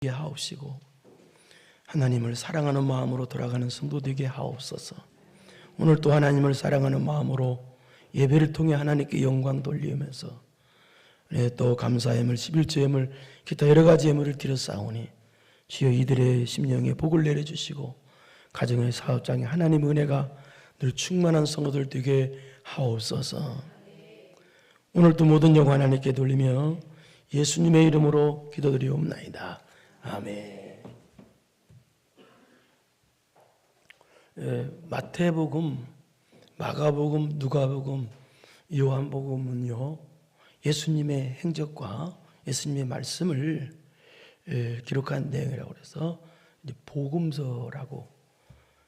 되게 하옵시고 하나님을 사랑하는 마음으로 돌아가는 성도 되게 하옵소서. 오늘 또 하나님을 사랑하는 마음으로 예배를 통해 하나님께 영광 돌리면서 또 감사의 예물, 11조 예물, 기타 여러 가지 예물을 드렸사오니 주여 이들의 심령에 복을 내려주시고 가정의 사업장에 하나님의 은혜가 늘 충만한 성도들 되게 하옵소서. 오늘도 모든 영광 하나님께 돌리며 예수님의 이름으로 기도드리옵나이다. 아멘. 마태복음, 마가복음, 누가복음, 요한복음은요 예수님의 행적과 예수님의 말씀을 기록한 내용이라고 해서 복음서라고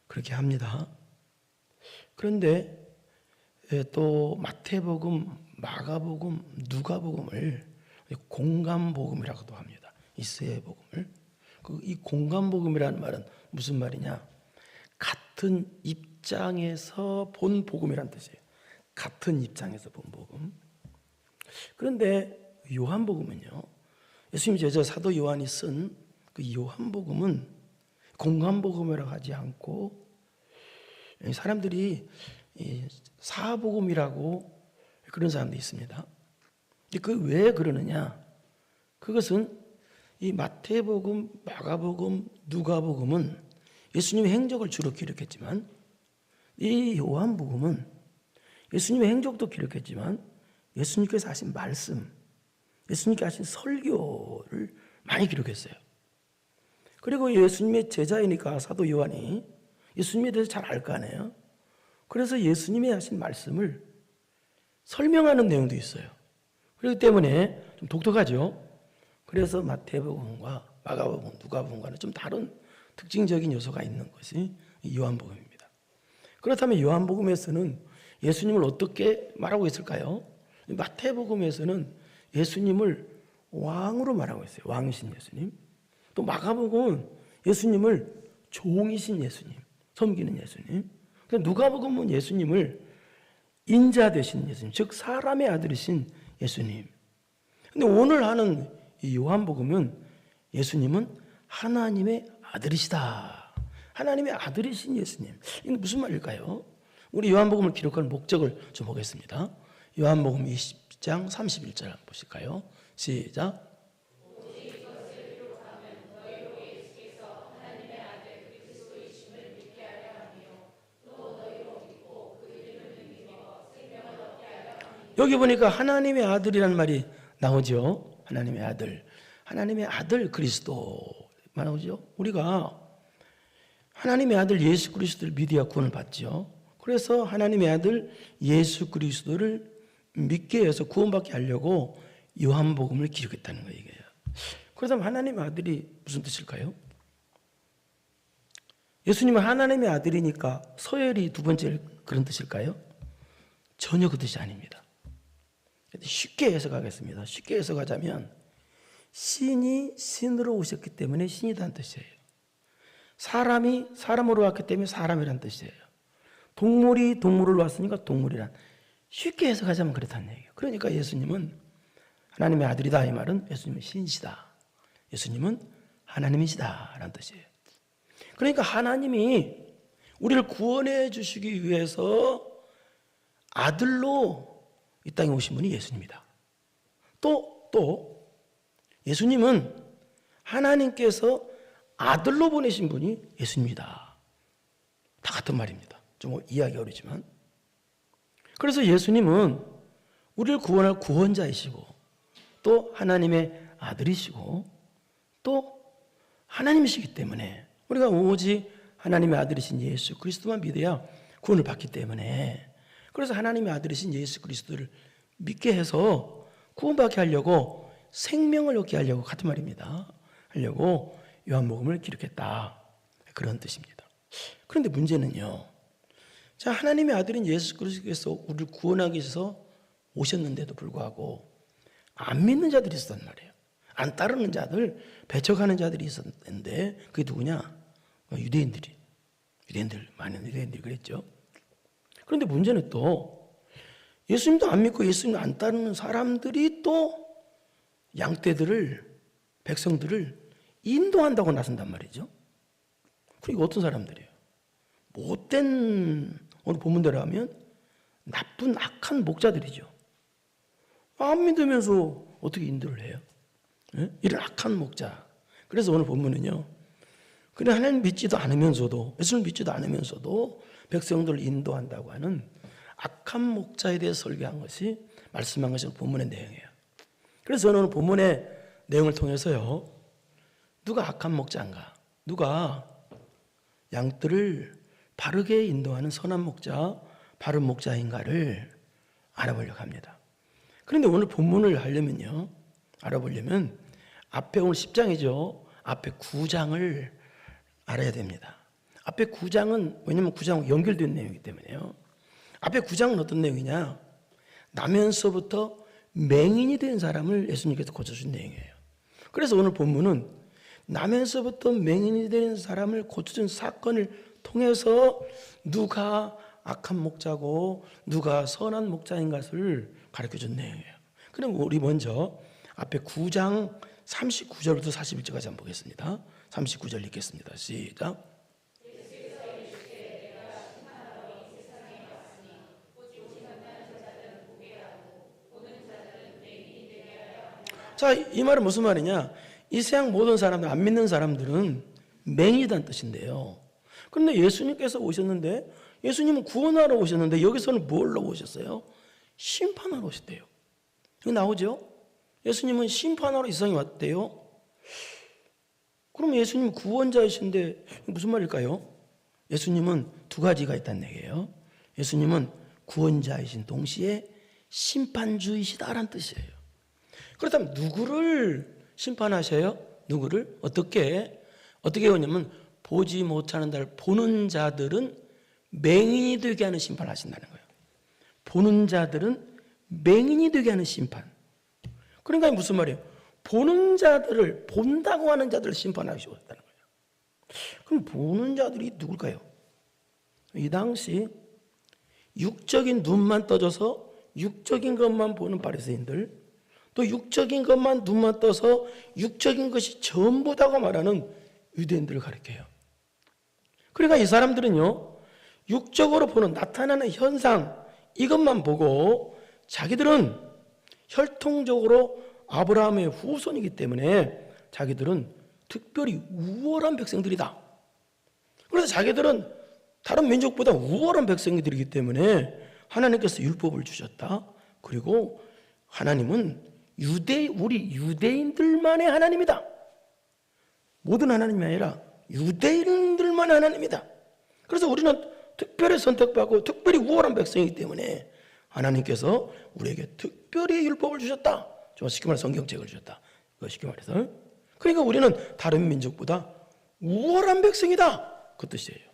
그렇게 합니다. 그런데 또 마태복음, 마가복음, 누가복음을 공감복음이라고도 합니다. 이 세 복음을. 이 공감복음이라는 말은 무슨 말이냐? 같은 입장에서 본 복음이라는 뜻이에요. 같은 입장에서 본 복음. 그런데 요한복음은요, 예수님 제자 사도 요한이 쓴 그 요한복음은 공감복음이라고 하지 않고 사람들이 사복음이라고 그런 사람도 있습니다. 그 왜 그러느냐? 그것은 이 마태복음, 마가복음, 누가복음은 예수님의 행적을 주로 기록했지만 이 요한복음은 예수님의 행적도 기록했지만 예수님께서 하신 말씀, 예수님께서 하신 설교를 많이 기록했어요. 그리고 예수님의 제자이니까 사도 요한이 예수님에 대해서 잘 알 거 아니에요. 그래서 예수님이 하신 말씀을 설명하는 내용도 있어요. 그렇기 때문에 좀 독특하죠. 그래서 마태복음과 마가복음, 누가복음과는 좀 다른 특징적인 요소가 있는 것이 요한복음입니다. 그렇다면 요한복음에서는 예수님을 어떻게 말하고 있을까요? 마태복음에서는 예수님을 왕으로 말하고 있어요. 왕이신 예수님. 또 마가복음은 예수님을 종이신 예수님, 섬기는 예수님. 누가복음은 예수님을 인자 되신 예수님, 즉 사람의 아들이신 예수님. 근데 오늘 하는 이 요한복음은 예수님은 하나님의 아들이시다. 하나님의 아들이신 예수님. 이게 무슨 말일까요? 우리 요한복음을 기록한 목적을 좀 보겠습니다. 요한복음 20장 31절 한번 보실까요? 시작. 여기 보니까 하나님의 아들이라는 말이 나오죠. 하나님의 아들. 하나님의 아들 그리스도 나오죠. 우리가 하나님의 아들 예수 그리스도를 믿어야 구원을 받죠. 그래서 하나님의 아들 예수 그리스도를 믿게 해서 구원받게 하려고 요한복음을 기록했다는 거예요. 그렇다면 하나님의 아들이 무슨 뜻일까요? 예수님은 하나님의 아들이니까 서열이 두 번째 그런 뜻일까요? 전혀 그 뜻이 아닙니다. 쉽게 해석하겠습니다. 쉽게 해석하자면 신이 신으로 오셨기 때문에 신이라는 뜻이에요. 사람이 사람으로 왔기 때문에 사람이라는 뜻이에요. 동물이 동물로 왔으니까 동물이란. 쉽게 해석하자면 그렇다는 얘기예요. 그러니까 예수님은 하나님의 아들이다 이 말은 예수님은 신이시다. 예수님은 하나님이시다 라는 뜻이에요. 그러니까 하나님이 우리를 구원해 주시기 위해서 아들로 이 땅에 오신 분이 예수님이다. 또 예수님은 하나님께서 아들로 보내신 분이 예수님이다. 다 같은 말입니다. 좀 이해하기 어렵지만. 그래서 예수님은 우리를 구원할 구원자이시고 또 하나님의 아들이시고 또 하나님이시기 때문에 우리가 오직 하나님의 아들이신 예수 그리스도만 믿어야 구원을 받기 때문에 그래서 하나님의 아들이신 예수 그리스도를 믿게 해서 구원받게 하려고 생명을 얻게 하려고 같은 말입니다. 하려고 요한복음을 기록했다. 그런 뜻입니다. 그런데 문제는요. 자, 하나님의 아들인 예수 그리스도께서 우리를 구원하기 위해서 오셨는데도 불구하고 안 믿는 자들이 있었단 말이에요. 안 따르는 자들, 배척하는 자들이 있었는데 그게 누구냐? 유대인들, 많은 유대인들이 그랬죠. 그런데 문제는 또 예수님도 안 믿고 예수님 안 따르는 사람들이 또 양떼들을 백성들을 인도한다고 나선단 말이죠. 그리고 어떤 사람들이에요? 못된, 오늘 본문대로 하면 나쁜 악한 목자들이죠. 안 믿으면서 어떻게 인도를 해요? 예? 이런 악한 목자. 그래서 오늘 본문은요, 그냥 하나님 믿지도 않으면서도, 예수를 믿지도 않으면서도 백성들을 인도한다고 하는 악한 목자에 대해 설교한 것이, 말씀한 것이 본문의 내용이에요. 그래서 저는 오늘 본문의 내용을 통해서요, 누가 악한 목자인가, 누가 양들을 바르게 인도하는 선한 목자, 바른 목자인가를 알아보려고 합니다. 그런데 오늘 본문을 하려면요, 알아보려면 앞에 오늘 10장이죠. 앞에 9장을 알아야 됩니다. 앞에 9장은, 왜냐면 9장은 연결된 내용이기 때문에요. 앞에 9장은 어떤 내용이냐? 나면서부터 맹인이 된 사람을 예수님께서 고쳐준 내용이에요. 그래서 오늘 본문은 나면서부터 맹인이 된 사람을 고쳐준 사건을 통해서 누가 악한 목자고 누가 선한 목자인 것을 가르쳐준 내용이에요. 그럼 우리 먼저 앞에 9장 39절부터 41절까지 한번 보겠습니다. 39절 읽겠습니다. 시작. 자, 이 말은 무슨 말이냐? 이 세상 모든 사람들, 안 믿는 사람들은 맹인이라는 뜻인데요. 그런데 예수님께서 오셨는데, 예수님은 구원하러 오셨는데 여기서는 뭘로 오셨어요? 심판하러 오셨대요. 여기 나오죠? 예수님은 심판하러 이 세상에 왔대요. 그럼 예수님은 구원자이신데 무슨 말일까요? 예수님은 두 가지가 있다는 얘기예요. 예수님은 구원자이신 동시에 심판주이시다라는 뜻이에요. 그렇다면 누구를 심판하셔요? 누구를? 어떻게 오냐면 보지 못하는 자를 보는 자들은 맹인이 되게 하는 심판을 하신다는 거예요. 보는 자들은 맹인이 되게 하는 심판. 그러니까 무슨 말이에요? 보는 자들을, 본다고 하는 자들을 심판하시겠다는 거예요. 그럼 보는 자들이 누굴까요? 이 당시 육적인 눈만 떠져서 육적인 것만 보는 바리새인들, 또 육적인 것만 눈만 떠서 육적인 것이 전부다고 말하는 유대인들을 가리켜요. 그러니까 이 사람들은요, 육적으로 보는 나타나는 현상, 이것만 보고 자기들은 혈통적으로 아브라함의 후손이기 때문에 자기들은 특별히 우월한 백성들이다. 그래서 자기들은 다른 민족보다 우월한 백성들이기 때문에 하나님께서 율법을 주셨다. 그리고 하나님은 우리 유대인들만의 하나님이다. 모든 하나님이 아니라 유대인들만의 하나님이다. 그래서 우리는 특별히 선택받고 특별히 우월한 백성이기 때문에 하나님께서 우리에게 특별히 율법을 주셨다. 좀 쉽게 말해서 성경책을 주셨다. 쉽게 말해서. 그러니까 우리는 다른 민족보다 우월한 백성이다. 그 뜻이에요.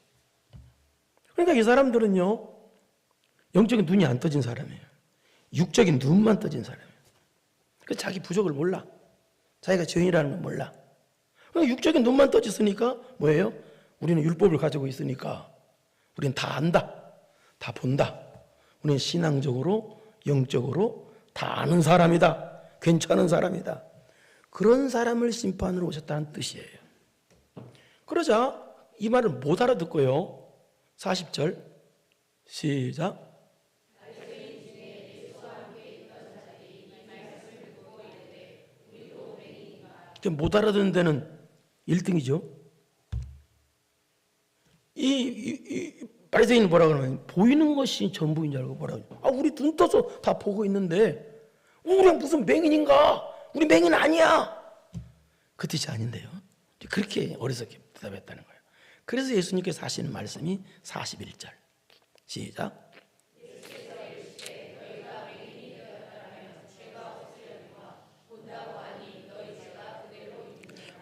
그러니까 이 사람들은요, 영적인 눈이 안 떠진 사람이에요. 육적인 눈만 떠진 사람이에요. 그래서 자기 부족을 몰라. 자기가 죄인이라는 걸 몰라. 그러니까 육적인 눈만 떠졌으니까 뭐예요? 우리는 율법을 가지고 있으니까 우리는 다 안다. 다 본다. 우리는 신앙적으로, 영적으로 다 아는 사람이다. 괜찮은 사람이다. 그런 사람을 심판으로 오셨다는 뜻이에요. 그러자 이 말을 못 알아듣고요. 40절 시작. 못 알아듣는 데는 1등이죠. 이 바리새인은 뭐라 그러면 보이는 것이 전부인 줄 알고 뭐라 그러죠. 우리 눈 떠서 다 보고 있는데 우리가 무슨 맹인인가? 우리 맹인 아니야. 그 뜻이 아닌데요. 그렇게 어리석게 대답했다는 거예요. 그래서 예수님께서 하시는 말씀이 41절 시작.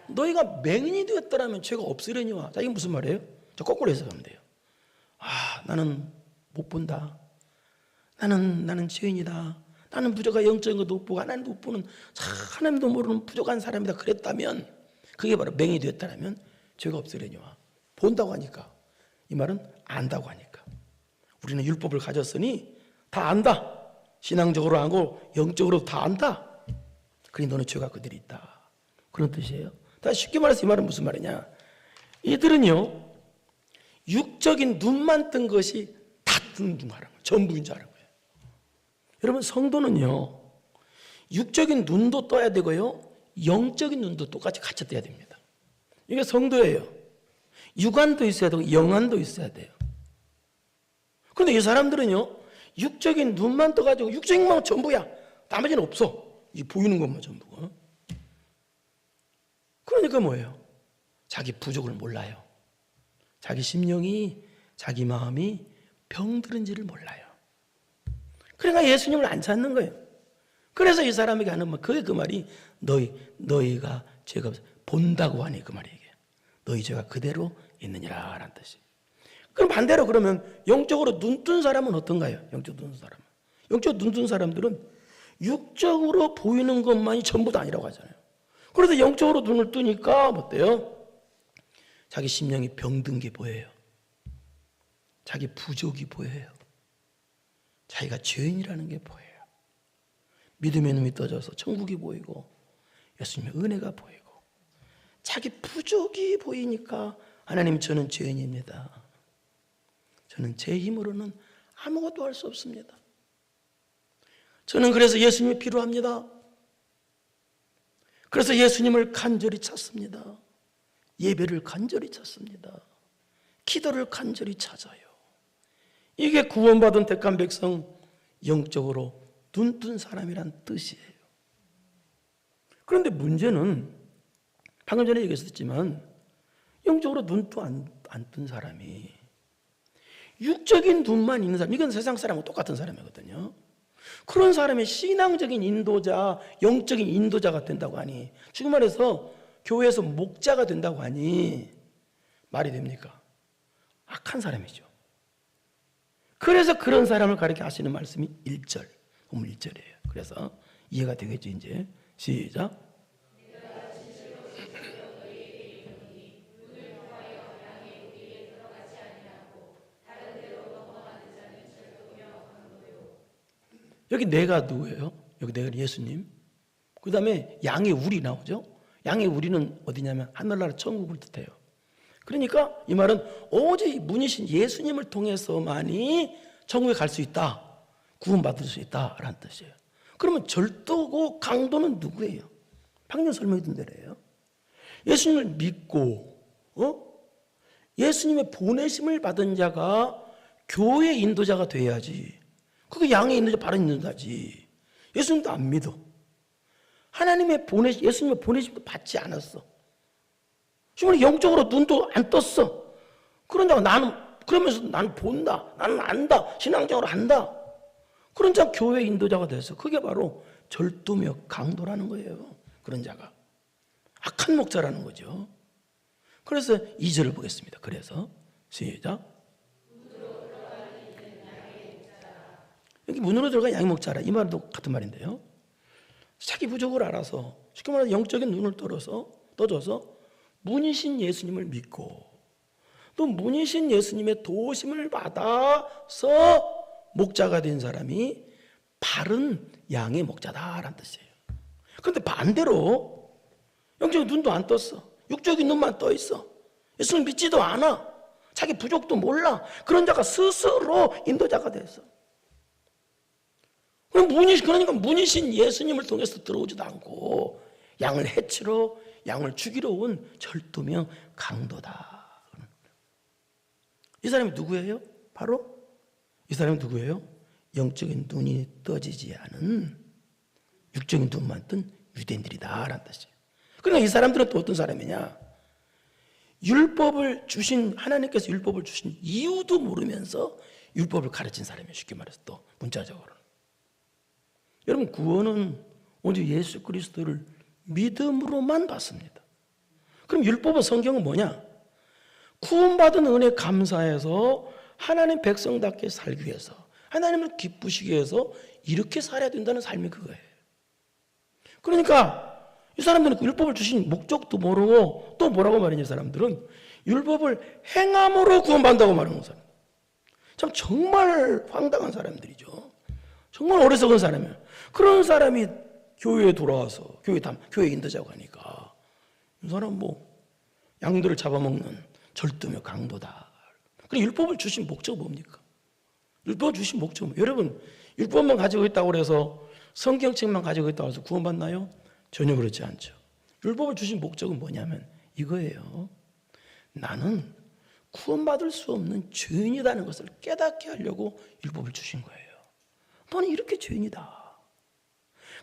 너희가 맹인이 되었더라면 죄가 없으려니와. 자, 이게 무슨 말이에요? 저 거꾸로 해석하면 돼요. 나는 못 본다. 나는 죄인이다. 나는 부족한 영적인 것도 못 보고 하나님도 못 보는, 하나님도 모르는 부족한 사람이다. 그랬다면, 그게 바로 맹인이 되었다면 죄가 없으려니와. 본다고 하니까, 이 말은 안다고 하니까. 우리는 율법을 가졌으니 다 안다. 신앙적으로 하고 영적으로 다 안다. 그러니 너는 죄가 그들이 있다. 그런 뜻이에요. 다시 쉽게 말해서 이 말은 무슨 말이냐? 이들은요, 육적인 눈만 뜬 것이 다 뜬 줄 알아요. 전부인 줄 알아요. 여러분, 성도는요, 육적인 눈도 떠야 되고요, 영적인 눈도 똑같이 같이 떠야 됩니다. 이게 성도예요. 육안도 있어야 되고 영안도 있어야 돼요. 그런데 이 사람들은요, 육적인 눈만 떠가지고 육적인 것만 전부야. 나머지는 없어. 이 보이는 것만 전부. 그러니까 뭐예요? 자기 부족을 몰라요. 자기 심령이, 자기 마음이 병들은지를 몰라요. 그러니까 예수님을 안 찾는 거예요. 그래서 이 사람에게 하는 말, 그게 그 말이 너희가 죄가 본다고 하니 그 말이 이게. 너희 죄가 그대로 있느니라 라는 뜻이. 그럼 반대로 그러면 영적으로 눈 뜬 사람은 어떤가요? 영적으로 눈 뜬 사람은. 영적으로 눈 뜬 사람들은 육적으로 보이는 것만이 전부도 아니라고 하잖아요. 그래서 영적으로 눈을 뜨니까 어때요? 자기 심령이 병든 게 보여요. 자기 부족이 보여요. 자기가 죄인이라는 게 보여요. 믿음의 눈이 떠져서 천국이 보이고 예수님의 은혜가 보이고 자기 부족이 보이니까 하나님, 저는 죄인입니다. 저는 제 힘으로는 아무것도 할 수 없습니다. 저는 그래서 예수님이 필요합니다. 그래서 예수님을 간절히 찾습니다. 예배를 간절히 찾습니다. 기도를 간절히 찾아요. 이게 구원받은 택한 백성, 영적으로 눈 뜬 사람이란 뜻이에요. 그런데 문제는 방금 전에 얘기했었지만 영적으로 눈도 안 뜬 사람이 육적인 눈만 있는 사람, 이건 세상 사람하고 똑같은 사람이거든요. 그런 사람이 신앙적인 인도자, 영적인 인도자가 된다고 하니, 지금 말해서 교회에서 목자가 된다고 하니 말이 됩니까? 악한 사람이죠. 그래서 그런 사람을 가리켜 하시는 말씀이 1절, 본문 1절이에요. 그래서 이해가 되겠죠, 이제. 시작. 여기 내가 누구예요? 여기 내가 예수님. 그 다음에 양의 우리 나오죠? 양의 우리는 어디냐면 하늘나라 천국을 뜻해요. 그러니까 이 말은 오직 문이신 예수님을 통해서만이 천국에 갈 수 있다. 구원받을 수 있다라는 뜻이에요. 그러면 절도고 강도는 누구예요? 방금 설명했던 대로예요. 예수님을 믿고 예수님의 보내심을 받은 자가 교회 인도자가 돼야지. 그게 양의 인도자, 바른 인도자지. 예수님도 안 믿어. 예수님의 보내심도 받지 않았어. 지금 영적으로 눈도 안 떴어. 그런 자가 그러면서 나는 본다, 나는 안다, 신앙적으로 한다. 그런 자가 교회 인도자가 됐어. 그게 바로 절도며 강도라는 거예요. 그런 자가. 악한 목자라는 거죠. 그래서 2절을 보겠습니다. 그래서 시작. 여기 문으로 들어간 양의 목자라, 이 말도 같은 말인데요. 자기 부족을 알아서, 쉽게 말해서 영적인 눈을 떠줘서 문이신 예수님을 믿고 또 문이신 예수님의 도우심을 받아서 목자가 된 사람이 바른 양의 목자다라는 뜻이에요. 그런데 반대로 영적인 눈도 안 떴어. 육적인 눈만 떠 있어. 예수를 믿지도 않아. 자기 부족도 몰라. 그런 자가 스스로 인도자가 됐어. 그러니까 문이신 예수님을 통해서 들어오지도 않고 양을 해치러, 양을 죽이러 온 절도명 강도다. 이 사람이 누구예요? 바로 이 사람이 누구예요? 영적인 눈이 떠지지 않은 육적인 눈만 뜬 유대인들이다라는 뜻이에요. 그러니까 이 사람들은 또 어떤 사람이냐? 하나님께서 율법을 주신 이유도 모르면서 율법을 가르친 사람이에요. 쉽게 말해서 또 문자적으로. 여러분, 구원은 오직 예수 그리스도를 믿음으로만 받습니다. 그럼 율법은, 성경은 뭐냐? 구원받은 은혜 감사해서 하나님 백성답게 살기 위해서, 하나님을 기쁘시게 해서 이렇게 살아야 된다는 삶이 그거예요. 그러니까 이 사람들은 율법을 주신 목적도 모르고 또 뭐라고 말하냐, 이 사람들은 율법을 행함으로 구원받는다고 말하는 사람. 참 정말 황당한 사람들이죠. 정말 어리석은 사람이에요. 그런 사람이 교회에 돌아와서 교회 인도자고 하니까 이 사람 뭐 양들을 잡아먹는 절도며 강도다. 그럼 율법을 주신 목적은 뭡니까? 율법을 주신 목적은 여러분 율법만 가지고 있다고 해서 성경책만 가지고 있다고 해서 구원받나요? 전혀 그렇지 않죠. 율법을 주신 목적은 뭐냐면 이거예요. 나는 구원받을 수 없는 죄인이라는 것을 깨닫게 하려고 율법을 주신 거예요. 너는 이렇게 죄인이다.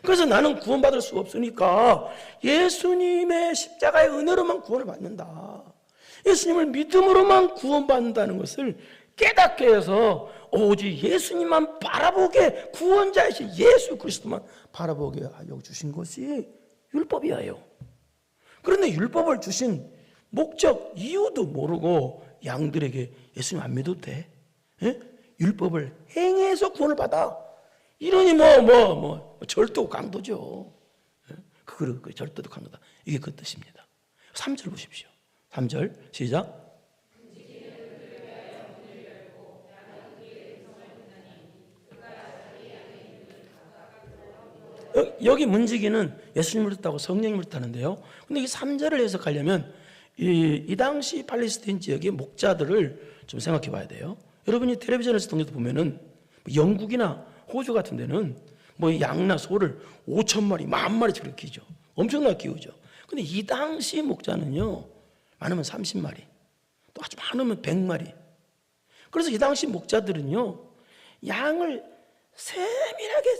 그래서 나는 구원받을 수 없으니까 예수님의 십자가의 은혜로만 구원을 받는다. 예수님을 믿음으로만 구원받는다는 것을 깨닫게 해서 오직 예수님만 바라보게 구원자이신 예수 그리스도만 바라보게 하려고 주신 것이 율법이에요. 그런데 율법을 주신 목적, 이유도 모르고 양들에게 예수님 안 믿어도 돼? 예? 율법을 행해서 구원을 받아. 이러니 절도 강도죠. 예? 그 절도도 강도다. 이게 그 뜻입니다. 3절 보십시오. 3절 시작. 여기 문지기는 예수님을 뜻하고 성령님을 뜻하는데요. 근데 이 3절을 해석하려면 이 당시 팔레스타인 지역의 목자들을 좀 생각해 봐야 돼요. 여러분이 텔레비전에서 통해서 보면은 영국이나 호주 같은 데는 뭐 양나 소를 5,000마리, 10,000마리씩 그렇게 키우죠. 엄청나게 키우죠. 근데 이 당시 목자는요, 많으면 30마리, 또 아주 많으면 100마리. 그래서 이 당시 목자들은요, 양을 세밀하게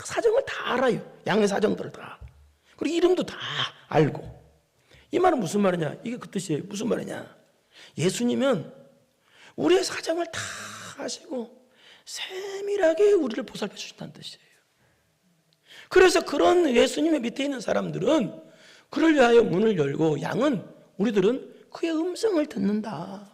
사정을 다 알아요. 양의 사정들을 다. 그리고 이름도 다 알고. 이 말은 무슨 말이냐? 이게 그 뜻이에요. 무슨 말이냐? 예수님은 우리의 사정을 다 아시고 세밀하게 우리를 보살펴 주신다는 뜻이에요. 그래서 그런 예수님의 밑에 있는 사람들은 그를 위하여 문을 열고 양은 우리들은 그의 음성을 듣는다.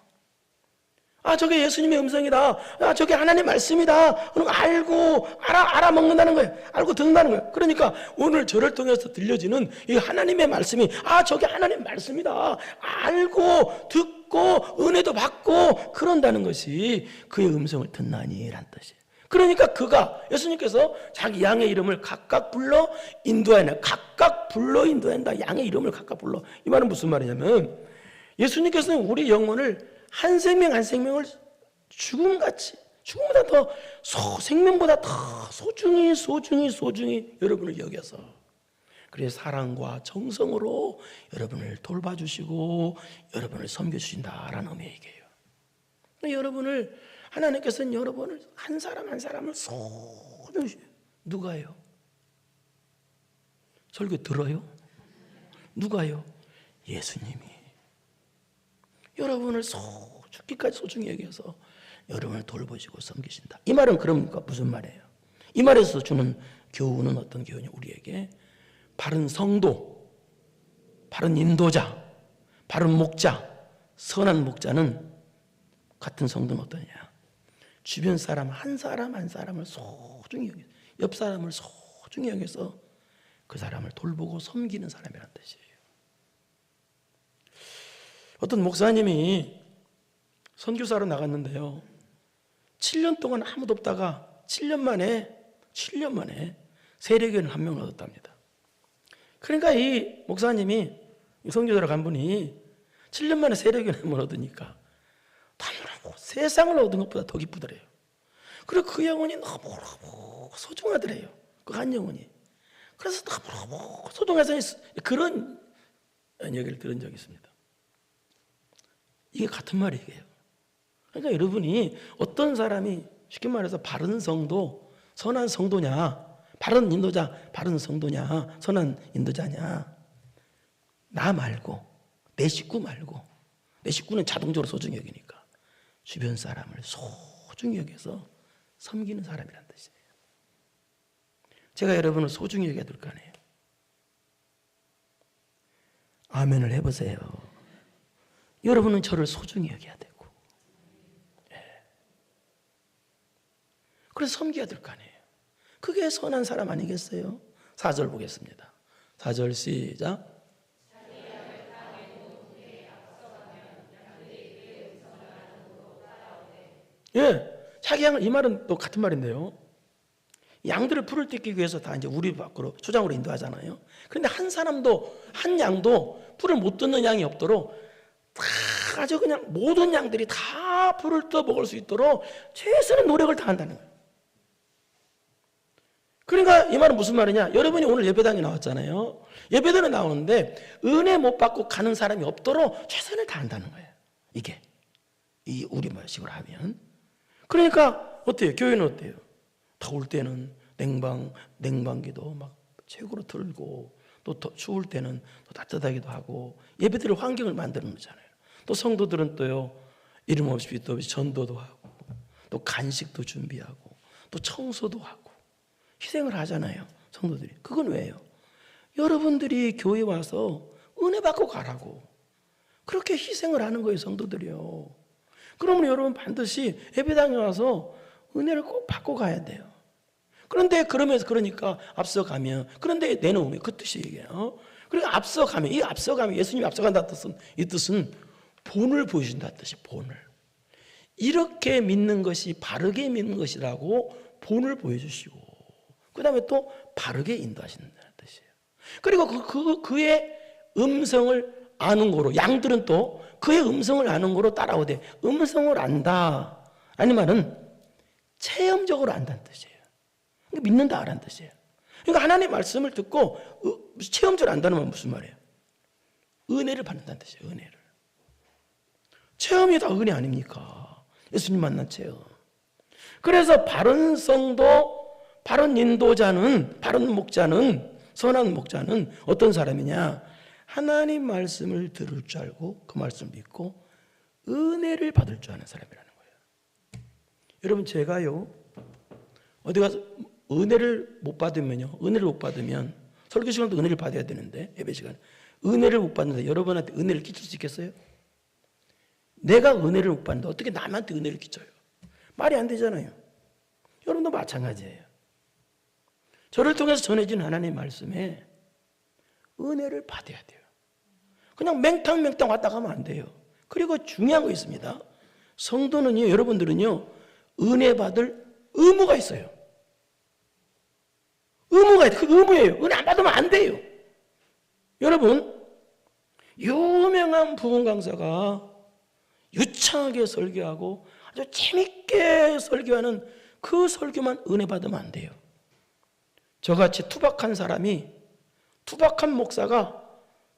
아, 저게 예수님의 음성이다. 아, 저게 하나님의 말씀이다. 그럼 알고 알아먹는다는 거예요. 알고 듣는다는 거예요. 그러니까 오늘 저를 통해서 들려지는 이 하나님의 말씀이 저게 하나님의 말씀이다. 알고 듣고 은혜도 받고 그런다는 것이 그의 음성을 듣나니라는 뜻이에요. 그러니까 예수님께서 자기 양의 이름을 각각 불러 인도하냐. 각각 불러 인도한다. 양의 이름을 각각 불러. 이 말은 무슨 말이냐면 예수님께서는 우리 영혼을 한 생명 한 생명을 죽음같이 죽음보다 더 생명보다 더 소중히 여러분을 여겨서 그래서 사랑과 정성으로 여러분을 돌봐주시고 여러분을 섬겨주신다라는 의미의 얘기예요. 하나님께서는 여러분을 한 사람 한 사람을 소중히 누가요? 설교 들어요? 누가요? 예수님이 여러분을 죽기까지 소중히 여겨서 여러분을 돌보시고 섬기신다. 이 말은 그러니까 무슨 말이에요? 이 말에서 주는 교훈은 어떤 교훈이냐? 우리에게 바른 성도, 바른 인도자, 바른 목자, 선한 목자는 같은 성도는 어떠냐? 주변 사람 한 사람을 소중히 여겨, 옆 사람을 소중히 여겨서 그 사람을 돌보고 섬기는 사람이라는 뜻이에요. 어떤 목사님이 선교사로 나갔는데요. 7년 동안 아무도 없다가 7년 만에 세례교인을 한 명을 얻었답니다. 그러니까 이 목사님이 선교사로 간 분이 7년 만에 세례교인을 한 명 얻으니까 너무너무 세상을 얻은 것보다 더 기쁘더래요. 그리고 그 영혼이 너무너무 소중하더래요. 그 한 영혼이. 그래서 너무너무 소중해서 그런 얘기를 들은 적이 있습니다. 이게 같은 말이에요. 그러니까 여러분이 어떤 사람이 쉽게 말해서 바른 성도, 선한 성도냐, 바른 인도자, 바른 성도냐, 선한 인도자냐, 나 말고 내 식구 말고, 내 식구는 자동적으로 소중히 여기니까 주변 사람을 소중히 여겨서 섬기는 사람이란 뜻이에요. 제가 여러분을 소중히 여겨야 될 거 아니에요. 아멘을 해보세요. 여러분은 저를 소중히 여겨야 되고, 그래서 섬겨야 될 거 아니에요. 그게 선한 사람 아니겠어요? 4절 보겠습니다. 4절 시작. 자기 양을, 이 말은 또 같은 말인데요. 양들을 풀을 뜯기 위해서 다 이제 우리 밖으로 초장으로 인도하잖아요. 그런데 한 양도 불을 못 듣는 양이 없도록 다 아주 그냥 모든 양들이 다 불을 떠 먹을 수 있도록 최선의 노력을 다한다는 거예요. 그러니까 이 말은 무슨 말이냐? 여러분이 오늘 예배당에 나왔잖아요. 예배당에 나오는데 은혜 못 받고 가는 사람이 없도록 최선을 다한다는 거예요. 이게 이 우리말식으로 하면. 그러니까 어때요? 교회는 어때요? 더울 때는 냉방기도 막 최고로 틀고, 또 추울 때는 또 따뜻하기도 하고, 예배드릴 환경을 만드는 거잖아요. 또 성도들은 또요, 이름 없이 또 전도도 하고, 또 간식도 준비하고, 또 청소도 하고 희생을 하잖아요, 성도들이. 그건 왜요? 여러분들이 교회 와서 은혜 받고 가라고 그렇게 희생을 하는 거예요, 성도들이요. 그러면 여러분 반드시 예배당에 와서 은혜를 꼭 받고 가야 돼요. 그런데 그러니까 앞서가면, 그런데 내놓으면 그 뜻이 얘기해요. 그러니까 앞서가면, 이 앞서가면, 예수님이 앞서간다는 뜻은, 이 뜻은 본을 보여준다는 뜻이, 본을. 이렇게 믿는 것이 바르게 믿는 것이라고 본을 보여주시고, 그 다음에 또 바르게 인도하신다는 뜻이에요. 그리고 그의 음성을 아는 거로, 양들은 또 그의 음성을 아는 거로 따라오되, 음성을 안다 아니 말은 체험적으로 안다는 뜻이에요. 믿는다 라는 뜻이에요. 그러니까 하나님의 말씀을 듣고 체험적으로 안다는 건 무슨 말이에요? 은혜를 받는다는 뜻이에요. 은혜를. 체험이 다 은혜 아닙니까? 예수님 만난 체험. 그래서 바른 성도, 바른 인도자는, 바른 목자는, 선한 목자는 어떤 사람이냐? 하나님 말씀을 들을 줄 알고 그 말씀을 믿고 은혜를 받을 줄 아는 사람이라는 거예요. 여러분, 제가요, 어디 가서 은혜를 못 받으면요, 은혜를 못 받으면, 설교 시간도 은혜를 받아야 되는데, 예배 시간 은혜를 못 받는데 여러분한테 은혜를 끼칠 수 있겠어요? 내가 은혜를 못 받는데 어떻게 남한테 은혜를 끼쳐요? 말이 안 되잖아요. 여러분도 마찬가지예요. 저를 통해서 전해진 하나님의 말씀에 은혜를 받아야 돼요. 그냥 맹탕맹탕 왔다 가면 안 돼요. 그리고 중요한 거 있습니다. 성도는요, 여러분들은요, 은혜 받을 의무가 있어요. 의무가 있어요. 그 의무예요. 은혜 안 받으면 안 돼요. 여러분, 유명한 부흥 강사가 유창하게 설교하고 아주 재밌게 설교하는 그 설교만 은혜 받으면 안 돼요. 저같이 투박한 사람이, 투박한 목사가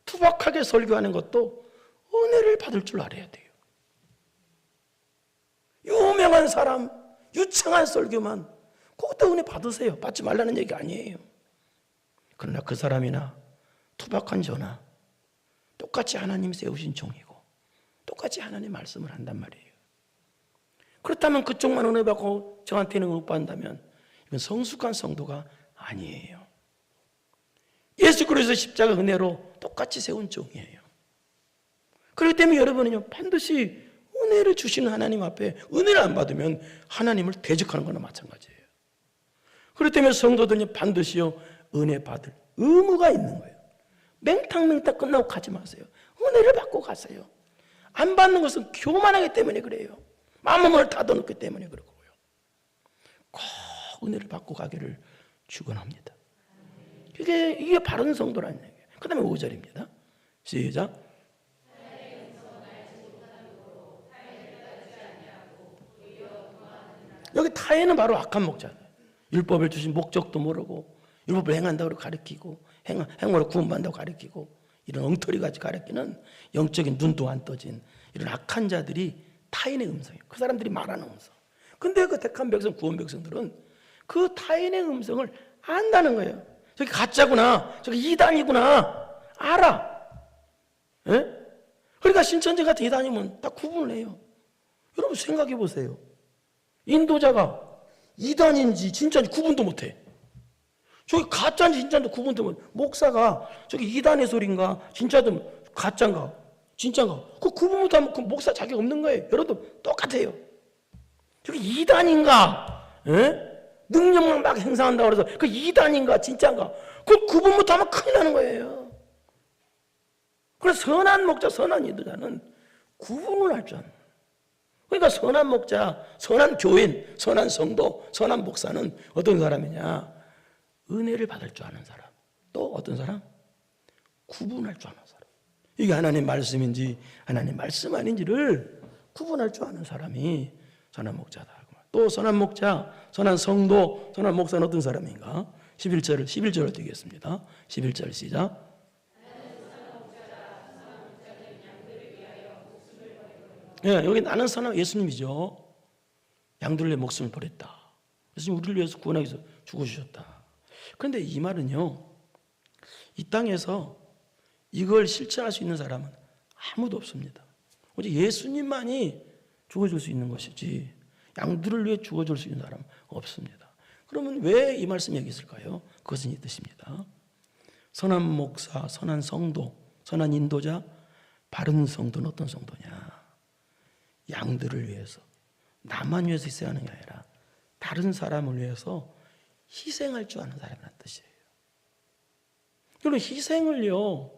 투박하게 설교하는 것도 은혜를 받을 줄 알아야 돼요. 유명한 사람, 유창한 설교만 그것도 은혜 받으세요. 받지 말라는 얘기 아니에요. 그러나 그 사람이나 투박한 저나 똑같이 하나님 세우신 종이고 똑같이 하나님 말씀을 한단 말이에요. 그렇다면 그쪽만 은혜 받고 저한테는 못 받는다면 이건 성숙한 성도가 아니에요. 예수 그리스도 십자가 은혜로 똑같이 세운 종이에요. 그렇기 때문에 여러분은요, 반드시 은혜를 주시는 하나님 앞에 은혜를 안 받으면 하나님을 대적하는 거나 마찬가지예요. 그렇기 때문에 성도들은 반드시요, 은혜 받을 의무가 있는 거예요. 맹탕맹탕 끝나고 가지 마세요. 은혜를 받고 가세요. 안 받는 것은 교만하기 때문에 그래요. 마음을 닫아놓기 때문에 그렇고요. 꼭 은혜를 받고 가기를 축원합니다. 이게 바른 성도라는 얘기예요. 그 다음에 5절입니다. 시작. 여기 타인은 바로 악한 목자예요. 율법을 주신 목적도 모르고 율법을 행한다고 가르치고 행으로 구원받는다고 가르치고 이런 엉터리같이 가르치는 영적인 눈도 안 떠진 이런 악한 자들이 타인의 음성이에요. 그 사람들이 말하는 음성. 근데 그 택한 백성, 구원 백성들은 그 타인의 음성을 안다는 거예요. 저기 가짜구나, 저기 이단이구나 알아. 예? 그러니까 신천지 같은 이단이면 다 구분을 해요. 여러분 생각해 보세요. 인도자가 이단인지 진짜인지 구분도 못해. 저기 가짜인지 진짜인지 구분도 못해. 목사가 저기 이단의 소리인가 진짜든 가짜인가 진짜인가 그 구분 못하면 그 목사 자격 없는 거예요. 여러분도 똑같아요. 저기 이단인가, 예? 능력만 막 행사한다고 해서 그 이단인가 진짜인가 그 구분 못하면 큰일 나는 거예요. 그래서 선한 목자, 선한 인도자는 구분을 할 줄 아는 거예요. 그러니까 선한 목자, 선한 교인, 선한 성도, 선한 목사는 어떤 사람이냐? 은혜를 받을 줄 아는 사람. 또 어떤 사람? 구분할 줄 아는 사람. 이게 하나님 말씀인지 하나님 말씀 아닌지를 구분할 줄 아는 사람이 선한 목자다. 또 선한 목자, 선한 성도, 선한 목사는 어떤 사람인가? 11절을 드리겠습니다. 11절 시작. 예, 여기 나는 선한 예수님이죠. 양들의 목숨을 버렸다. 예수님 우리를 위해서 구원하기 위해서 죽어주셨다. 그런데 이 말은요, 이 땅에서 이걸 실천할 수 있는 사람은 아무도 없습니다. 오직 예수님만이 죽어줄 수 있는 것이지 양들을 위해 죽어줄 수 있는 사람은 없습니다. 그러면 왜 이 말씀이 여기 있을까요? 그것은 이 뜻입니다. 선한 목사, 선한 성도, 선한 인도자, 바른 성도는 어떤 성도냐? 양들을 위해서, 나만 위해서 희생하는 게 아니라 다른 사람을 위해서 희생할 줄 아는 사람이라는 뜻이에요. 그리고 희생을요,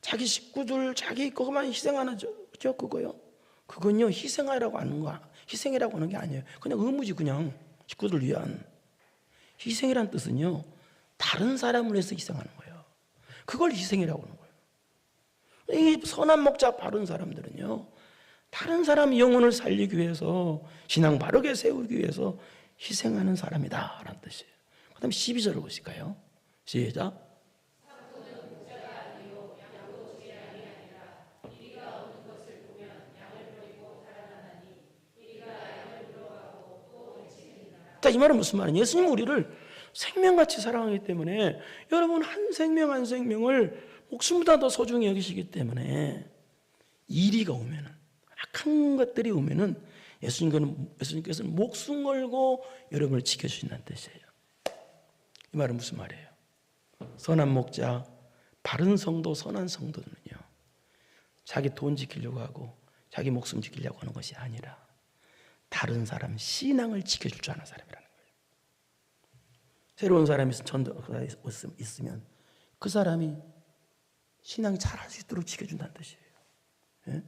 자기 식구들, 자기 그것만 희생하는 죠, 그거요. 그건요, 희생하라고 하는 거, 희생이라고 하는 게 아니에요. 그냥 의무지, 그냥 식구들을 위한. 희생이란 뜻은요, 다른 사람을 위해서 희생하는 거예요. 그걸 희생이라고 하는 거예요. 이 선한 목자 바른 사람들은요, 다른 사람 영혼을 살리기 위해서, 신앙 바르게 세우기 위해서 희생하는 사람이다 라는 뜻이에요. 그 다음에 12절을 보실까요? 시작. 자, 이 말은 무슨 말이냐? 예수님 우리를 생명같이 사랑하기 때문에, 여러분 한 생명 한 생명을 목숨보다 더 소중히 여기시기 때문에, 이리가 오면은, 악한 것들이 오면은 예수님께서는 목숨 걸고 여러분을 지켜주신다는 뜻이에요. 이 말은 무슨 말이에요? 선한 목자, 바른 성도, 선한 성도는요, 자기 돈 지키려고 하고 자기 목숨 지키려고 하는 것이 아니라 다른 사람 신앙을 지켜줄 줄 아는 사람이라는 거예요. 새로운 사람이 있으면 그 사람이 신앙이 잘할 수 있도록 지켜준다는 뜻이에요. 예?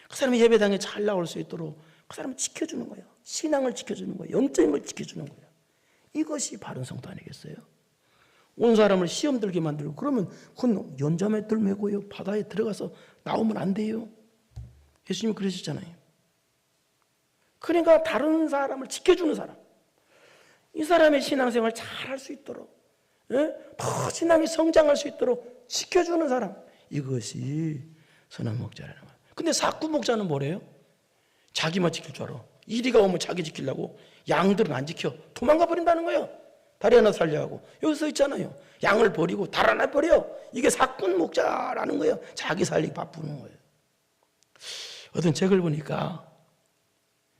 그 사람이 예배당에 잘 나올 수 있도록 그 사람을 지켜주는 거예요. 신앙을 지켜주는 거예요. 영적인 걸 지켜주는 거예요. 이것이 바른 성도 아니겠어요? 온 사람을 시험 들게 만들고, 그러면 그건 연자맷돌 메고요, 바다에 들어가서 나오면 안 돼요. 예수님이 그러셨잖아요. 그러니까 다른 사람을 지켜주는 사람, 이 사람의 신앙생활 잘 할 수 있도록, 예? 더 신앙이 성장할 수 있도록 지켜주는 사람, 이것이 선한 목자라는 거예요. 근데 사꾼 목자는 뭐래요? 자기만 지킬 줄 알아. 이리가 오면 자기 지키려고 양들은 안 지켜. 도망가 버린다는 거예요. 다리 하나 살려 하고. 여기 써 있잖아요. 양을 버리고 달 하나 버려. 이게 사꾼 목자라는 거예요. 자기 살리기 바쁘는 거예요. 어떤 책을 보니까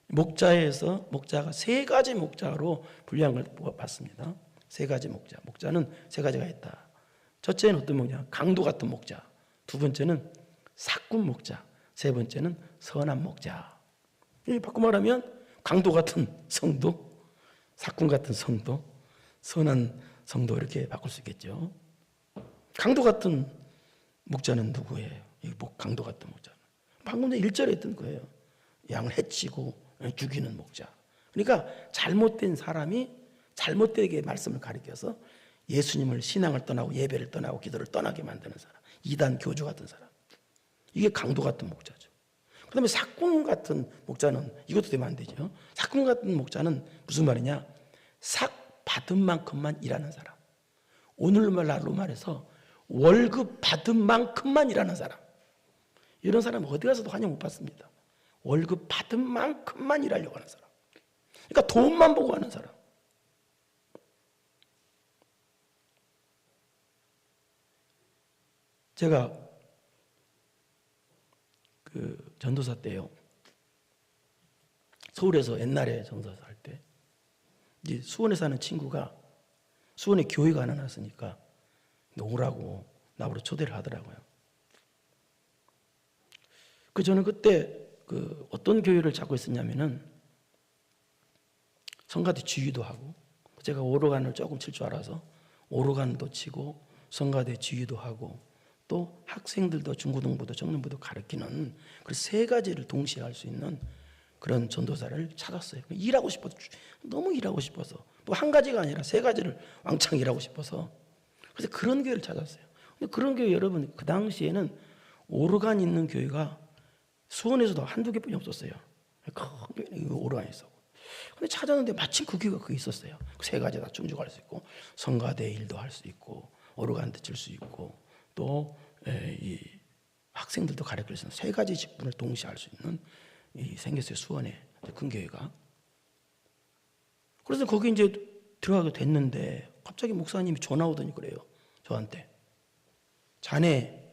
목자가 세 가지 목자로 분류한 걸 봤습니다. 세 가지 목자. 목자는 세 가지가 있다. 첫째는 어떤 목자? 강도 같은 목자. 두 번째는 사꾼 목자. 세 번째는 선한 목자. 바꿔 말하면 강도 같은 성도, 사꾼 같은 성도, 선한 성도, 이렇게 바꿀 수 있겠죠. 강도 같은 목자는 누구예요? 강도 같은 목자는 방금 전에 1절에 했던 거예요. 양을 해치고 죽이는 목자. 그러니까 잘못된 사람이 잘못되게 말씀을 가리켜서 예수님을, 신앙을 떠나고 예배를 떠나고 기도를 떠나게 만드는 사람, 이단 교주 같은 사람, 이게 강도 같은 목자죠. 그 다음에 사꾼 같은 목자는, 이것도 되면 안 되죠. 사꾼 같은 목자는 무슨 말이냐? 삭 받은 만큼만 일하는 사람. 오늘날로 말해서 월급 받은 만큼만 일하는 사람. 이런 사람은 어디 가서도 환영 못 받습니다. 월급 받은 만큼만 일하려고 하는 사람. 그러니까 돈만 보고 하는 사람. 제가 전도사 때요, 서울에서 옛날에 전도사 할 때, 이제 수원에 사는 친구가 수원에 교회가 하나 났으니까 오라고 나보고 초대를 하더라고요. 저는 그때 어떤 교회를 잡고 있었냐면은, 성가대 지휘도 하고, 제가 오르간을 조금 칠 줄 알아서 오르간도 치고 성가대 지휘도 하고, 또 학생들도 중고등부도 청년부도 가르치는 그 세 가지를 동시에 할 수 있는 그런 전도사를 찾았어요. 일하고 싶어서, 너무 일하고 싶어서, 또 한 가지가 아니라 세 가지를 왕창 일하고 싶어서, 그래서 그런 교회를 찾았어요. 근데 그런 교회, 여러분, 그 당시에는 오르간 있는 교회가 수원에서도 한두 개뿐이 없었어요. 큰 오르간이 있었고. 근데 찾았는데 마침 그 교회가 거기 있었어요. 세 가지 다 충족할 수 있고, 성가대 일도 할 수 있고, 오르간도 칠 수 있고, 또 이 학생들도 가르칠 수 있는 세 가지 직분을 동시에 할 수 있는 이 생겼어요. 수원에 큰 교회가. 그래서 거기 이제 들어가게 됐는데 갑자기 목사님이 전화 오더니 그래요. 저한테. 자네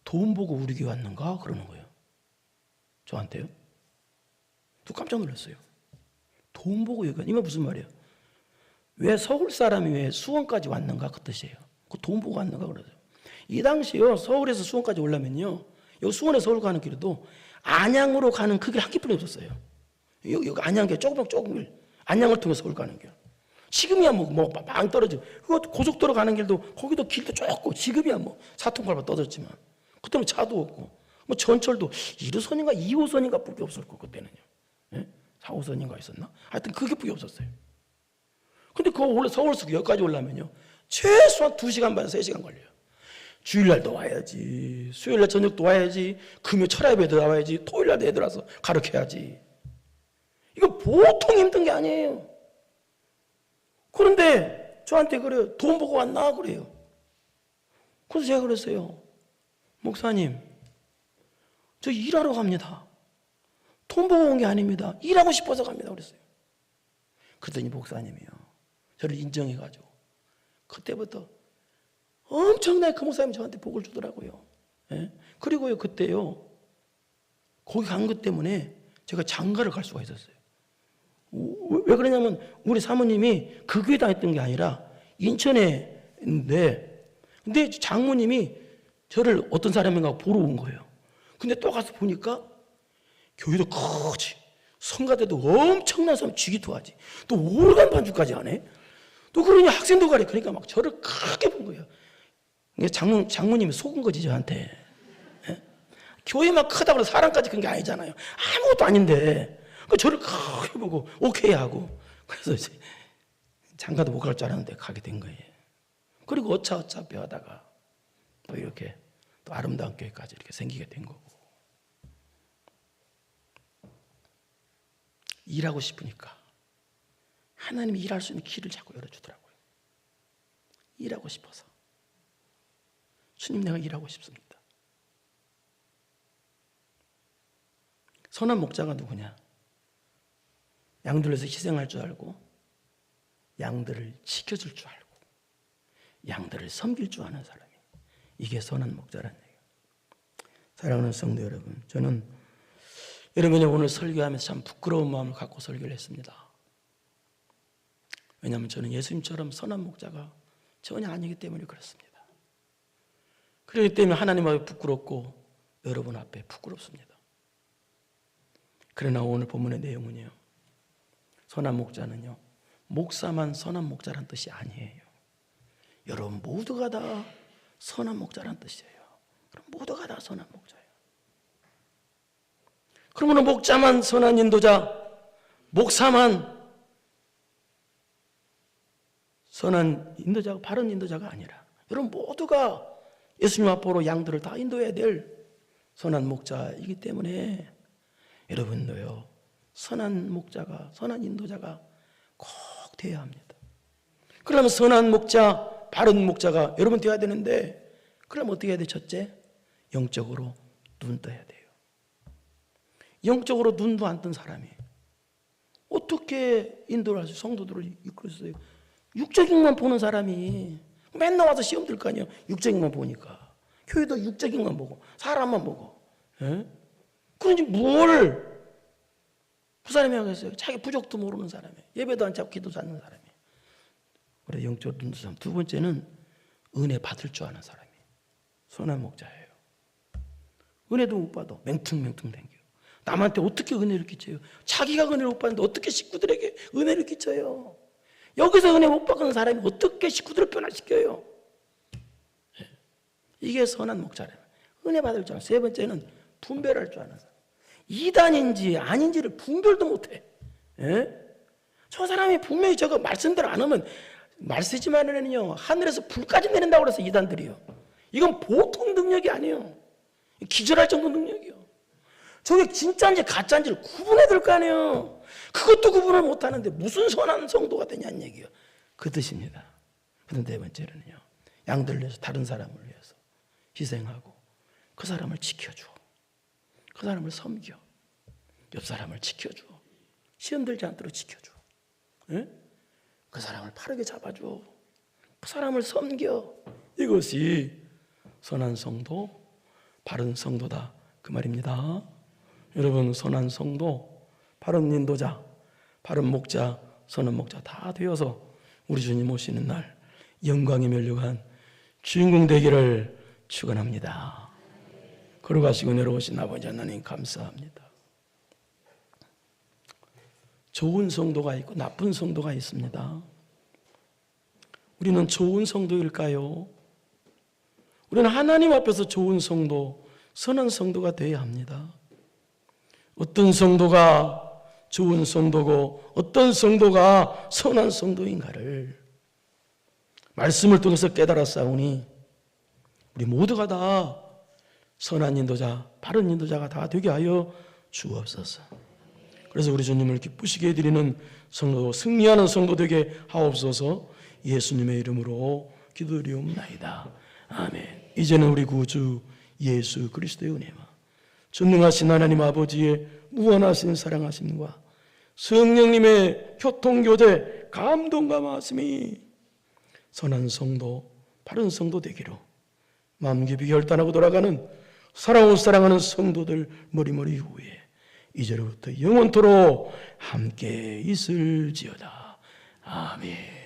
돈 보고 우리 교회 왔는가? 그러는 거예요. 저한테요. 또 깜짝 놀랐어요. 돈 보고 여기 이게 무슨 말이에요? 왜 서울 사람이 왜 수원까지 왔는가? 그 뜻이에요. 그 돈 보고 왔는가? 그러죠. 이 당시요 서울에서 수원까지 오려면요 여기 수원에서 서울 가는 길에도 안양으로 가는 그 길 한 길뿐이 없었어요. 여기 안양길 조금 길 안양을 통해서 서울 가는 길. 지금이야 망 떨어지고 그거 고속도로 가는 길도 거기도 길도 좁고 지금이야 사통팔바 떠졌지만 그때는 차도 없고 전철도 1호선인가 2호선인가 뿐이 없었고 그때는요. 예? 4호선인가 있었나? 하여튼 그게 뿐이 없었어요. 근데 그거 원래 서울에서 여기까지 오려면요 최소한 2시간 반 3시간 걸려요. 주일날도 와야지, 수요일날 저녁도 와야지, 금요 철야예배도 나와야지, 토요일날도 애들 와서 가르쳐야지. 이거 보통 힘든 게 아니에요. 그런데 저한테 그래요. 돈 보고 왔나? 그래요. 그래서 제가 그랬어요. 목사님, 저 일하러 갑니다. 돈 보고 온 게 아닙니다. 일하고 싶어서 갑니다. 그랬어요. 그랬더니 목사님이요. 저를 인정해가지고 그때부터 엄청나게 그 목사님이 저한테 복을 주더라고요. 예? 그리고요 그때요 거기 간 것 때문에 제가 장가를 갈 수가 있었어요. 왜 그러냐면 우리 사모님이 그 교회 다녔던 게 아니라 인천에 있는데 근데 장모님이 저를 어떤 사람인가 보러 온 거예요. 근데 또 가서 보니까 교회도 크지 성가대도 엄청난 사람 쥐기토하지 또 오르간 반주까지 하네. 또 그러니 학생도 가래. 그러니까 막 저를 크게 본 거예요. 장모님이 속은 거지 저한테. 예? 교회만 크다고 해서 사람까지 큰 게 아니잖아요. 아무것도 아닌데 저를 크게 보고 오케이 하고 그래서 이제 장가도 못 갈 줄 알았는데 가게 된 거예요. 그리고 어차어차피 하다가 또 이렇게 또 아름다운 교회까지 이렇게 생기게 된 거고. 일하고 싶으니까 하나님이 일할 수 있는 길을 자꾸 열어주더라고요. 일하고 싶어서. 주님 내가 일하고 싶습니다. 선한 목자가 누구냐? 양들에서 희생할 줄 알고 양들을 지켜줄 줄 알고 양들을 섬길 줄 아는 사람이 이게 선한 목자라는 얘기예요. 사랑하는 성도 여러분, 저는 여러분이 오늘 설교하면서 참 부끄러운 마음을 갖고 설교를 했습니다. 왜냐하면 저는 예수님처럼 선한 목자가 전혀 아니기 때문에 그렇습니다. 그렇기 때문에 하나님 앞에 부끄럽고 여러분 앞에 부끄럽습니다. 그러나 오늘 본문의 내용은요, 선한 목자는요 목사만 선한 목자란 뜻이 아니에요. 여러분 모두가 다 선한 목자란 뜻이에요. 그럼 모두가 다 선한 목자예요. 그러면 목자만 선한 인도자, 목사만 선한 인도자가 바른 인도자가 아니라 여러분 모두가 예수님 앞으로 양들을 다 인도해야 될 선한 목자이기 때문에 여러분도요 선한 목자가 선한 인도자가 꼭 되어야 합니다. 그러면 선한 목자, 바른 목자가 여러분 되어야 되는데 그럼 어떻게 해야 돼? 첫째, 영적으로 눈 떠야 돼요. 영적으로 눈도 안 뜬 사람이 어떻게 인도를 하세요? 성도들을 이끌 수 있어요? 육적인 것만 보는 사람이 맨날 와서 시험 들 거 아니에요. 육적인 것만 보니까. 교회도 육적인 것만 보고 사람만 보고. 예? 그런지 뭘 그 사람이 하겠어요? 자기 부족도 모르는 사람이 예배도 안 잡고 기도도 않는 사람이. 그래 영적으로 눈 뜬 사람. 두 번째는 은혜 받을 줄 아는 사람이 선한 목자예요. 은혜도 못 받아. 맹퉁맹퉁 댕겨. 남한테 어떻게 은혜를 끼쳐요? 자기가 은혜를 못 받는데 어떻게 식구들에게 은혜를 끼쳐요? 여기서 은혜 못 받는 사람이 어떻게 식구들을 변화시켜요? 이게 선한 목자래요. 은혜 받을 줄 아는. 세 번째는 분별할 줄 아는 사람. 이단인지 아닌지를 분별도 못해. 예? 저 사람이 분명히 저거 말씀대로 안 하면 말 쓰지 말라는요 하늘에서 불까지 내린다고 그래서 이단들이요. 이건 보통 능력이 아니에요. 기절할 정도 능력이요. 저게 진짜인지 가짜인지를 구분해야 될 거 아니에요. 그것도 구분을 못하는데 무슨 선한 성도가 되냐는 얘기예요. 그 뜻입니다. 그런데 네 번째로는요, 양들을 위해서, 다른 사람을 위해서 희생하고 그 사람을 지켜줘. 그 사람을 섬겨. 옆 사람을 지켜줘. 시험 들지 않도록 지켜줘. 예? 그 사람을 바르게 잡아줘. 그 사람을 섬겨. 이것이 선한 성도, 바른 성도다, 그 말입니다. 여러분, 선한 성도, 바른 인도자, 바른 목자, 선한 목자 다 되어서 우리 주님 오시는 날 영광에 면류한 주인공 되기를 축원합니다. 걸어가시고 내려오신 아버지 하나님 감사합니다. 좋은 성도가 있고 나쁜 성도가 있습니다. 우리는 좋은 성도일까요? 우리는 하나님 앞에서 좋은 성도, 선한 성도가 되어야 합니다. 어떤 성도가 좋은 성도고 어떤 성도가 선한 성도인가를 말씀을 통해서 깨달았사오니 우리 모두가 다 선한 인도자, 바른 인도자가 다 되게 하여 주옵소서. 그래서 우리 주님을 기쁘시게 해드리는 성도, 승리하는 성도 되게 하옵소서. 예수님의 이름으로 기도드리옵나이다. 아멘. 이제는 우리 구주 예수 그리스도의 은혜와 전능하신 하나님 아버지의 무한하신 사랑하심과 성령님의 교통교제, 감동과 말씀이 선한 성도, 바른 성도 되기로 마음 깊이 결단하고 돌아가는 사랑하는 성도들 머리머리 후에 이제로부터 영원토록 함께 있을지어다. 아멘.